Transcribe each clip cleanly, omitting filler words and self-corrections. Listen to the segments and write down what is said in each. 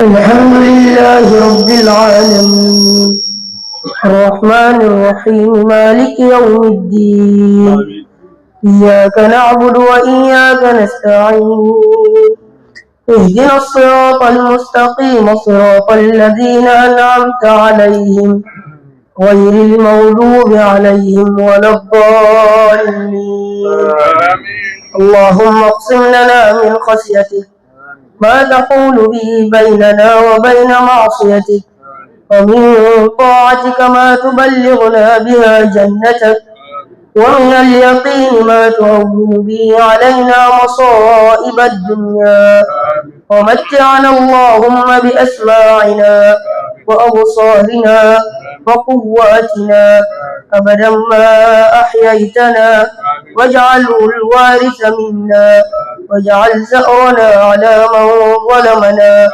الحمد لله رب العالمين الرحمن الرحيم مالك يوم الدين إياك نعبد وإياك نستعين اهدنا الصراط المستقيم صراط الذين أنعمت عليهم غير المغضوب عليهم ولا الضالين اللهم اقسم لنا من خشيتك ما تحول به بيننا وبين معصيتك ومن طاعتك ما تبلغنا بها جنتك ومن اليقين ما تهون به علينا مصائب الدنيا ومتعنا اللهم بأسماعنا وأبصارنا وقواتنا أبدا ما أحييتنا واجعله الوارث منا واجعل ثأرنا على من ظلمنا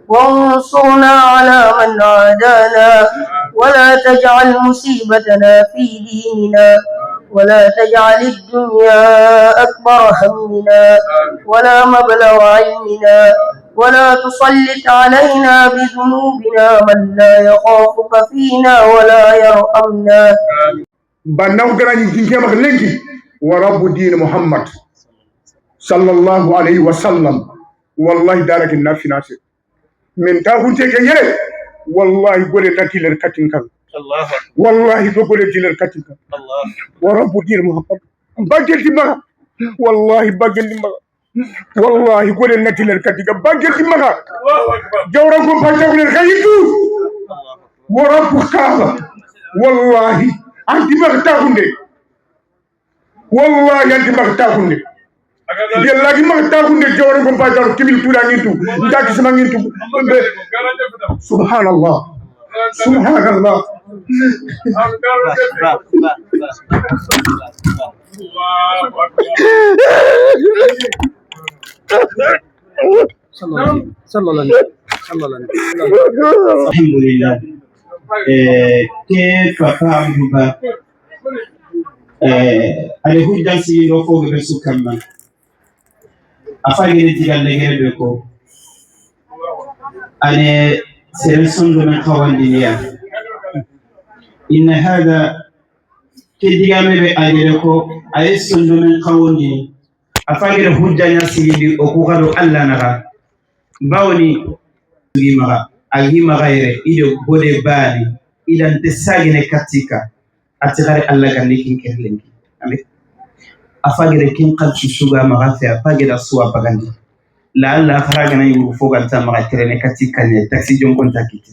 وانصرنا على من عادانا ولا تجعل مصيبتنا في ديننا ولا تجعل الدنيا أكبر همنا ولا مبلغ علمنا ولا تسلط علينا بذنوبنا من لا يخافك فينا ولا يرحمنا. بناو غراني دينكي مخلنكي ورب دين محمد صلى الله عليه وسلم والله دارك الناس ناس من تاخون تيجي والله قول لك للكتين كان والله بقول لك للكتين كان ورب دين محمد باجل دماغ والله باجل دماغ والله قول لك للكتين كان باجل دماغ جوركم باجل الخير ورب كعبة والله أنت ما تاخوني والله أنت ما تاخوني يلا لكن ما تاخذ الجوار من بعد كمل تورا نيتو نداك سما نيتو سبحان الله سبحان الله صلى الله عليه وسلم الحمد لله كيف فهمت الهدى سيرو فوق بسكما afagere tigalle gerbe ko ane سيرسون من خوالديا إن هذا كديامي بأجركو أيسون من خوالدي أفاجر هجانا سيدي أكوغارو ألا نغا باوني غيمغا أغيما غيره إدو بودي بالي إذا انتساجن كاتيكا أتغاري ألا غنيكين كهلنكي أمي أفاجر كين قد شوغا مغافيا أفاجر أسوا بغاندي لعل أخرجنا يوفوق التامر كرني كاتيكا تاكسي جون كونتاكيتي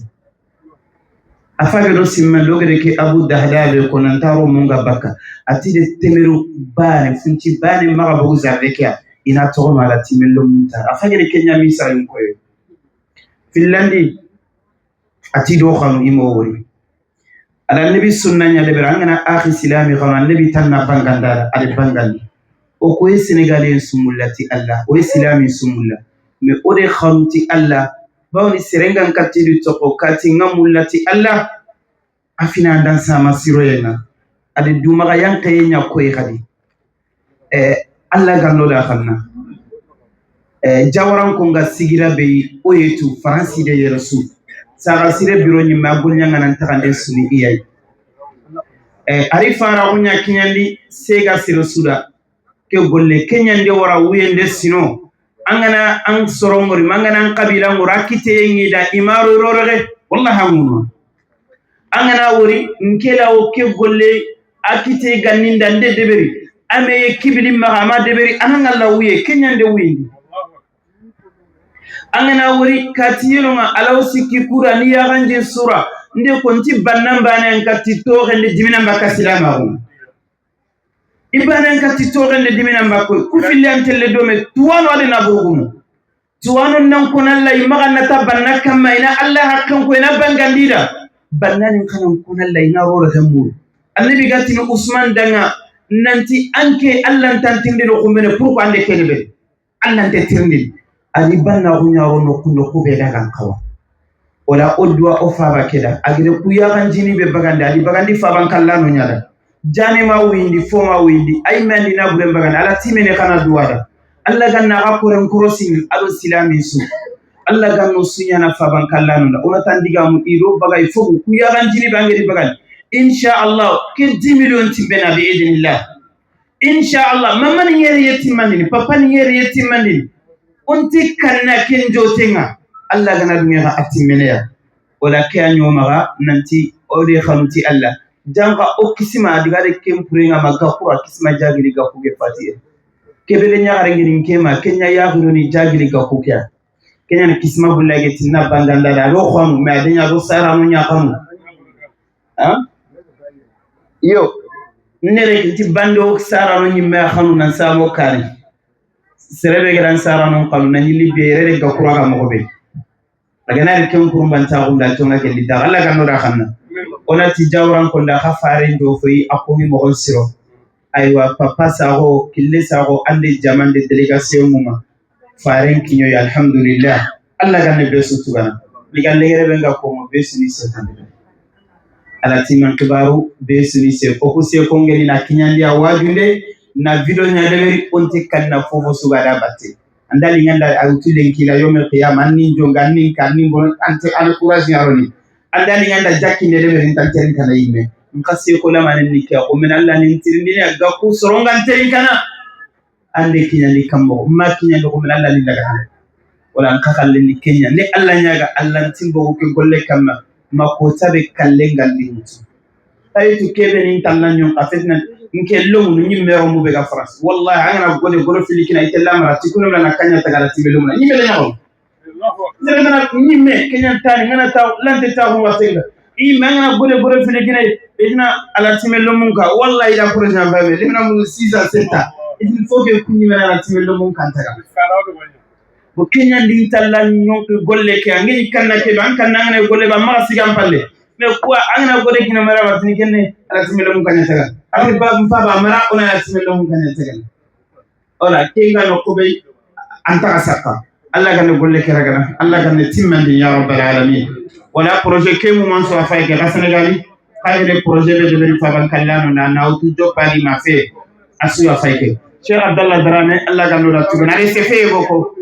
أفاجر سيما لوغريكي أبو دهدال كونانتارو مونغا باكا أتيد تمرو بان فنتي بان مغابو زافيكيا إنا تغم على تيميلو مونتا أفاجر كينيا ميسا ينكوي فنلندي أتيدو خانو إمووري على النبي سنة يدبر عندنا آخي سلامي خانو النبي تانا بانغاندالا على بانغاندي okoye Sénégalais sumulati Allah o islami sumulla me ode khamti Allah bawni serengan katidu toko kati ngamulati Allah afina ndan sama siroyena ade dumaga yankaye nyakoy khadi Allah ganno da khanna jawaran ko nga sigira be oyetu faransi de rasul sara sire biro ni magul nyanga nan takande suni iyai arifara unya kinyandi sega sirosula ke golle kenyande wara wuyende sino angana an sorongori mangana an kabila ngora kite ngida imaru rorege wallahi hamuno angana wori nkela o ke golle akite ganninda nde deberi ame kibili magama deberi ananga la wuye kenyande wuyindi angana wori katiyelo nga alawsi kikura ni yaganje sura nde konti bannamba ne nkati toge nde dimina mbakasilama ibana ngati toge ne dimina mbako kufili antelle dome tuwano ale na bugumu tuwano nan konalla imaga nata banna kama ina Allah hakkan ko ina bangandira bannan kanan konalla ina rora hamuru annabi gati no Usman danga nanti anke Allah tantinde no kumbene pour ko ande kelebe Allah te tirndi ani banna hunya wono kuno kube daga kawa wala odwa ofaba keda agire kuya ganjini be baganda ali bagandi faban kallano nyada jani ma windi foma windi ay mandi na bure mbagana ala timene kana duwada alla ganna akore nkorosin ado silami su Allah ganno sunyana faban kallanu da ona tandiga mu iro bagay fogu ku yaganjini bangeri bagal insha Allah ke 10 million timbena bi idinillah insha Allah mamma ni ngeri yetimandini papa ni ngeri yetimandini onti kanna kenjo tenga Allah gana dunya atimeleya wala ke anyoma nanti ode khanuti Allah janga o kisima digare kempurenga magakura kisima jagiri gakuge fatiye kebele nyaare ngirin kema kenya yaghiro ni jagiri gakukya kenya ni kisima bullage tinna bandanda da ro kham ma denya ro sara no nyakamu ha yo nere kinti bando sara no nyimme khanu nan samo kari serebe gran sara no khanu nan yili be rere gakura ga mo be daga na ken kurban ta gunda tonga ke lidda Allah ga no da khanna ona ti jawran ko nda khafare ndo foyi akomi mo siro aywa papa sago kille sago ande jamande delegation muma faren kinyo ya alhamdulillah Allah ga ne besu tugana liga legere benga ko mo besu ni se tande ala timan kibaru besu ni se ko se ko ngeni na kinyandi ya wajunde na video nya deberi onti kanna fofo sugada batte andali nganda awtule kila yomel qiyamah ni jonga ni kan ni bon ante an courage yaroni andali nganda jakki ne deberi tan terin kana yimme ngasi ko lama ni ke ko min Allah ni tirindi ne ga ku soronga terin kana ande kinyandi kambo ma kinyandi ko min Allah ni daga wala an kakalle ni kenya ne Allah nyaga Allah timbo ko golle kamma mako tabe kalle ngaldi mutu tay to kebe ni tan nan nyon afetna nke lomu ni mero mu be ga France wallahi angana gole goro filikina itella mara tikuno la nakanya tagala tibe lomu ni mele nyawo zere ngana ni me kenya tani ngana ta lante ta ho wasenga I mangana gole filikina ina ala tibe lomu ka wallahi da projet ba be limna mu 6 à 7 ans il faut que kunni mena ala tibe lomu kan taga ko kenya ndi talla nyon ko golle ke ngeni kanna ke ban kanna ngana golle ba mara sigam palle me ko angana gole kina mara batini kenne ala tibe lomu kan taga ari ba mfaba mara ona yasimelo mukanya tegen ola kinga no kubay antaka saka Allah ganne golle keragana Allah ganne timmandi ya rabbal alamin wala projet ke mu man so afay ke Senegali kayde projet de ben faban kallano na nawtu jopali ma fe asu afay ke Cheikh Abdallah Darame Allah ganno da tugana re se fe boko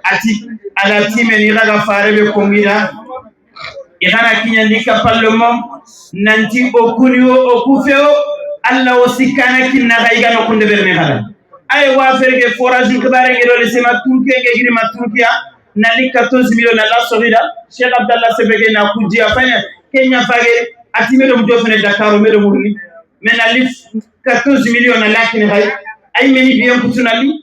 ati ala timeni raga farebe ko ngira igana kinyandi ka parlement nanti okuniyo okufeo Allah wasikana kinna gaigano kunde berne khala ay wa ferge forage kibare ngiro le sema turke ke giri maturkia nali 14 millions na la sorida Cheikh Abdallah Sebege na kuji afanya Kenya fage atimedo mjofene Dakar medo murni menali 14 millions na lakini hay ay meni bien kutunali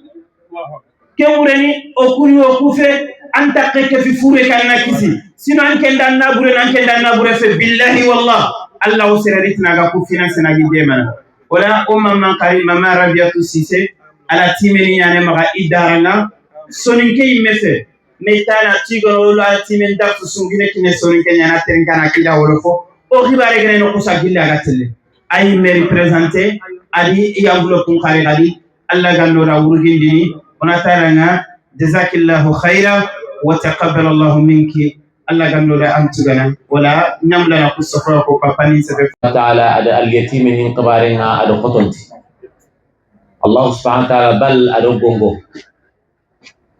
kewureni okuni okufe anta keke fi fure kana kisi sino ankenda na bure fe billahi wallah Allah usiraritna ga ku finance na gidemana wala man karima ma rabiatu sise ala timeni nyane maga idarana soninke imefe metana tigoro la timen da sungine kine soninke nyana tenkana kida wolofo o khibare gene no kusa gilla gatelle ay me representer ali yambulo kun khari ali Allah gando la wurugindini ona taranga jazakillahu khaira wa taqabbal Allah minki Allah ganno la antugana wala nyamla na kusofa ko papani sebe ta'ala ada al-yatim min qabarina ada qotonti Allah subhanahu wa ta'ala bal ada gongo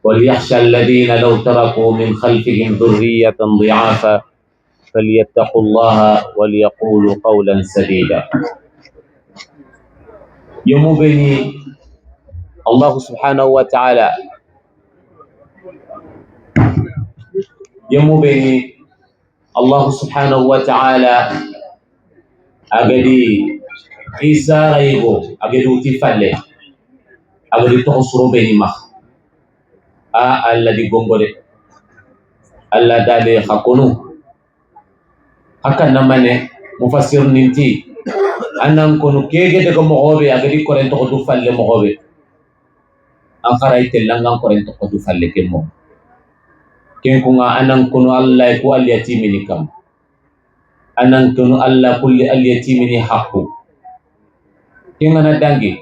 wal yakhsha alladhina law taraku min khalfihim dhurriyatan dhi'afa falyattaqullaha wal yaqulu qawlan sadida yumubini Allah subhanahu wa ta'ala yamubeni Allah subhanahu wa ta'ala agadi isa raigo agadi utifalle agadi tohsuro beni ma alladhi gongore alla dale khakonu hakan namane mufassir ninti anan kono kege daga mohobe agadi korento ko dufalle mohobe ankara itellangan korento ko dufalle kemo ken kunga anan kono Allah ko al-yatimini kam anan kono Allah kulli al-yatimini haqqu ken ana dangi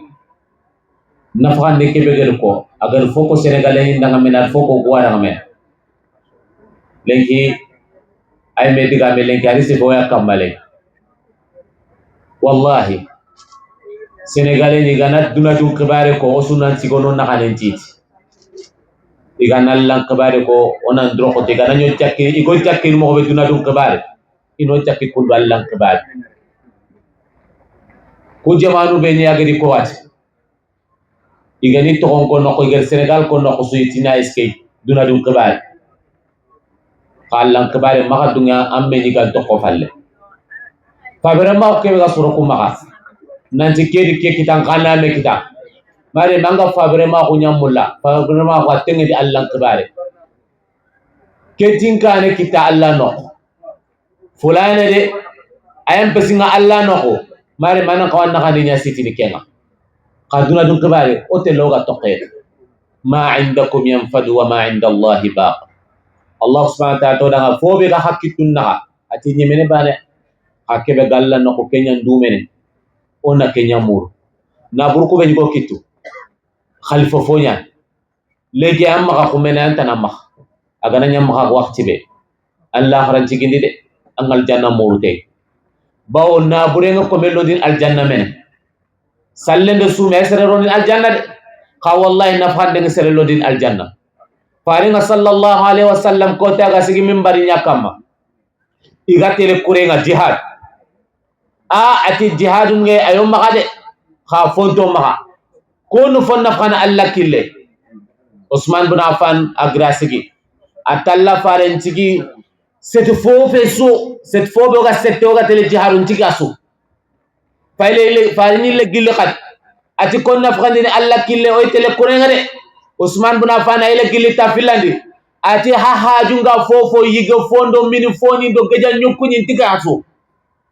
nafande ke begel ko agar foko Senegalais ndanga menar foko ko wara men lenki ay me diga me lenki ari se boya kamale wallahi Senegalais ni ganat duna dun kibare ko osunan sigono nakanen titi igana lan kibare ko onan dro ko tigana nyo jakki igo jakki mo be duna dum kibare ino jakki kun lan kibare ko jamanu be ni agari ko wat igani to ko no ko igar Senegal ko no ko suitina eske duna dum kibare lan kibare maka dunya amme ni gal to ko falle fabere ma ko be ga suro ko maka nanti kedi ke kita kana me kita mare manga fabere ma ko nyamulla fabere ma ko tenge di Allah kibare ketin kane kita Allah no fulane de ayam pesinga Allah no ko mare mana ko na kan nya siti ni kenga qaduna dun kibare o te loga toqe ma indakum yanfadu wa ma inda Allah baq Allah subhanahu wa ta'ala da fobe ga hakkitunna ati nyemene bane hakebe galla no ko kenya ndumene ona kenya mur na burku be ko kitu khalifa fonya legi amma ka kumena anta namma agana nyamma ka waqti be Allah kharan jigindi de angal janna murute bawo na burenga ko melo din aljanna men sallende su mesere ron aljanna de ka wallahi nafande ngi sere lodin aljanna faringa sallallahu alaihi wasallam ko ta ga sigi minbari nyakama igatele kurenga jihad ati jihadun nge ayo magade kha fonto maga konu fonna fana Allah kille Usman bin Affan agrasigi atalla farentigi set fobe ga setto ga tele jihadun tigasu fayle farini le gille khat ati konna fandi Allah kille o tele kurenga de Usman bin Affan ay le gille ta filandi ati ha junga fofo yiga fondo mini foni do geja nyukuni tigasu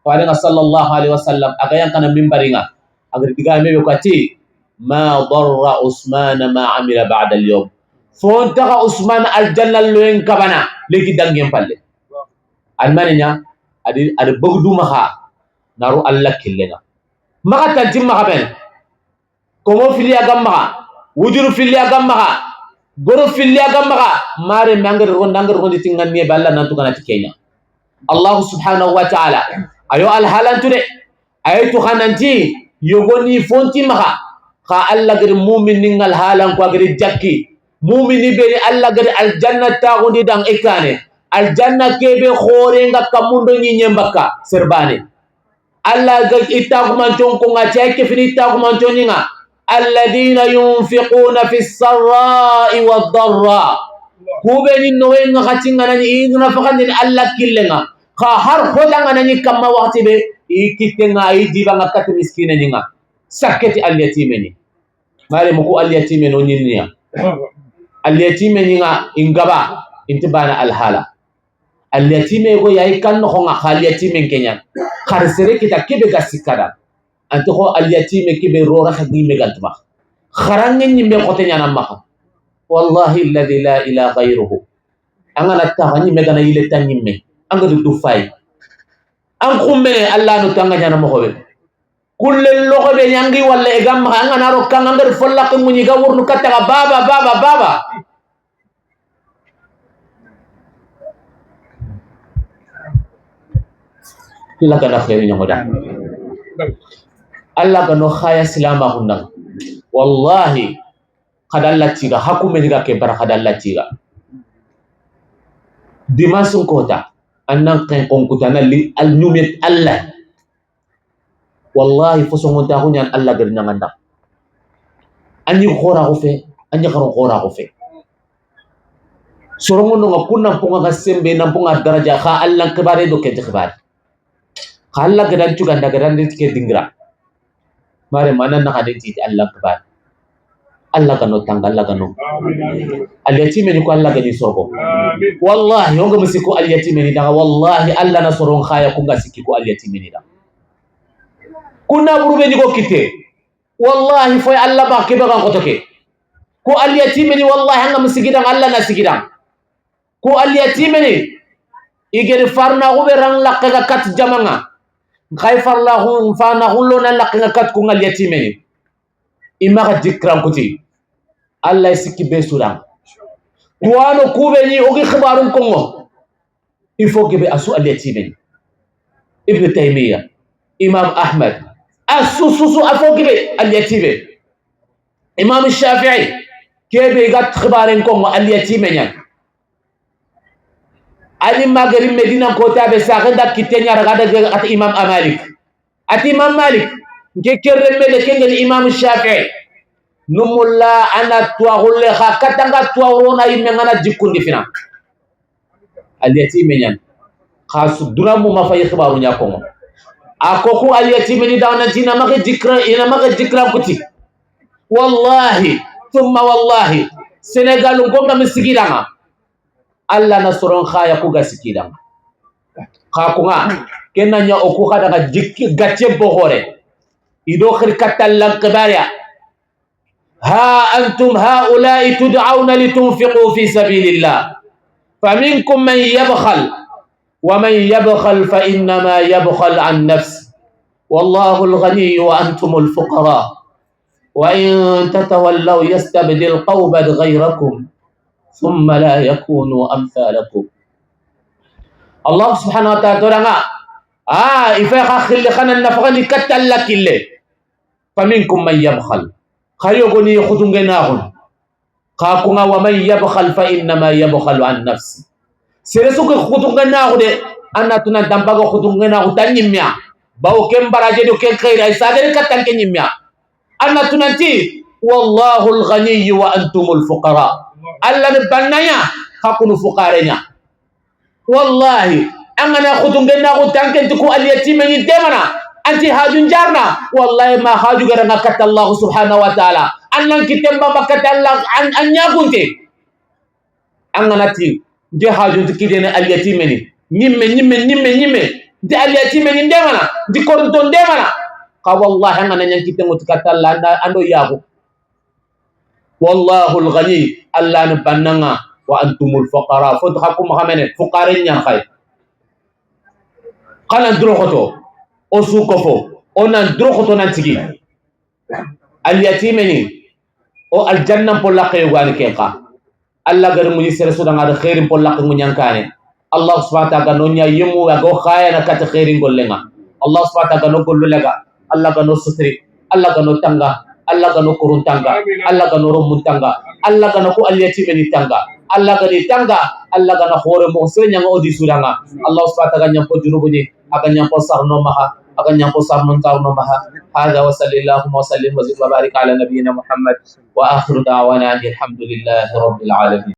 faringa sallallahu alaihi wasallam agayan kana minbaringa agar diga mebe ko ati ma darra Usman ma amila ba'da al-yawm fonta Usman aljanna loen kabana legi dangem palle almaninya adi bogdu maha naru Allah killenga maka tantim maka ben komo filiya gamma wujuru filiya gamma goro filiya gamma mare mangar rondi tinganni balla nantu kana tikenya Allah subhanahu wa ta'ala ayo alhalantude aytu khananti yogoni fonti maka ka Allah gari mu'min ningal halan ko gari jakki mu'mini be Allah gari aljanna tagundi dang ikane aljanna kebe khore nga kamundo nyi nyembaka serbane Allah gari itaguman tonko nga cheke fini itaguman toninga alladhina yunfiquna fis sarra'i wad darra kubeni nowenga khatinga nani igna fakandini Allah killenga ka har hodanga nani kamma waqti be ikitenga idiba ngakati miskine ninga saketi al-yatimeni mare muku al-yatime no nyinniya al-yatime ninga ingaba intibana al-hala al-yatime go yayi kan no nga al-yatime kenya kharsere kita kibe gasikada anto ko al-yatime kibe rora khadi megantma kharangen nyimbe khote nyana maka wallahi alladhi la ilaha ghayruhu angana tahani megana yile tanyimme anga du fay an khumbe Allah no tanga nyana mo hobe kulle logo be nyangi walla e gam anga naro kanga ngar folla ko munyi ga wurnu katta baba la kana khairi nyoda Allah gano khaya silama hunna wallahi kadalla tiga hakume diga ke bar kadalla tiga dimasun kota annan kan konkutana li al numet Allah wallahi fosongon ta hunyan Allah gari nanganda anyi khora ko fe anyi kharo khora ko fe sorongo no kunna ponga ga sembe na ponga daraja kha Allah kibare do ke khibare kha Allah gadan tuga gadan ke dingra mare manan na hade ti Allah kibare Allah kano tanga Allah kano al-yatime ni ko Allah gani soko wallahi honga musiko al-yatime ni daga wallahi Allah na soron khaya kunga sikiko al-yatime ni daga kuna burube ni ko kite wallahi foy Allah ba ke ba ko toke ko al-yatime ni wallahi hanga musigidang Allah na sigidang ko al-yatime ni igere farna go berang lakka kat jamanga khay farla hu fana hullo na lakka kat ko al-yatime ni imaka dikram kuti Allah sikki be sudan tuano kube ni ogi khibarun kongo il faut que be asu al-yatime ibn Taymiyyah Imam Ahmad السوسو أفوق اليتيم إمام الشافعي kebe gat khibaren ko al yatime nyan ali magari medina ko tabe sa ganda kitenya raga da at imam malik at imam malik nke kerre mele kengel imam shafi'i numulla ana tuwahulle kha katanga tuwawona yimme ngana jikundi fina al yatime nyan khasu duramu ma fay khibaru nya ko akoku al yatime ni dawna tina maka jikra ina maka jikra kuti wallahi thumma wallahi senegal ngonga misigidanga alla nasron khaya ku gasikidanga khakunga kenanya oku khada ga jikki gatche bohore ido khirkatal lanqbaria ha antum haula'i tud'auna litunfiqu fi sabilillah faminkum man yabkhal ومن يبخل فإنما يبخل عن نفسه والله الغني وأنتم الفقراء وإن تتولوا يستبدل قوما غيركم ثم لا يكونوا أمثالكم الله سبحانه وتعالى تقول إفاق خلي خنا النفغني كتل لك اللي فمنكم من يبخل خيغني خدنغناهن خاكونا ومن يبخل فإنما يبخل عن نفسه seresu ko khutungana de anna tuna dambaga khutungana utanyimya bawo kembaraje do ken khaira isagere katan kenyimya anna tunanti wallahu alghani wa antumul fuqara alla banaya hakunu fuqarenya wallahi angana khutungana utanken tuku alyatima ni demana anti hajun jarna wallahi ma haju garanga katta allah subhanahu wa ta'ala annan kitemba bakata allah an nyagunte angana ti de haju tikidene al yatimeni nimme de al yatimeni ndemana di korto ndemana ka wallahi ngana nyankite mutikatalla ando yago wallahu alghani alla nabannanga wa antumul fuqara fothakum hamene fuqaren nya khay kana droxoto o sukofo onan droxoto nan tigi al yatimeni o al janna polaqe wani kenqa Allah gar mu sere so danga khairin pollak mu nyankane Allah subhanahu wa ta'ala nonya yemu ga khaya na kat khairin gollenga Allah subhanahu wa ta'ala no gollu lega Allah ga no sutri Allah ga no tanga Allah ga no kurun tanga Allah ga no rum tanga Allah ga no ko aliyati meni tanga Allah ga ni tanga Allah ga na hore mo sere nyanga odi suranga Allah subhanahu wa ta'ala nyampo junubuni aga nyampo sarno maha aga nyampo sarno tarno maha hada wa sallallahu wa sallim wa barik ala nabiyyina Muhammad wa akhiru da'wana alhamdulillahi rabbil alamin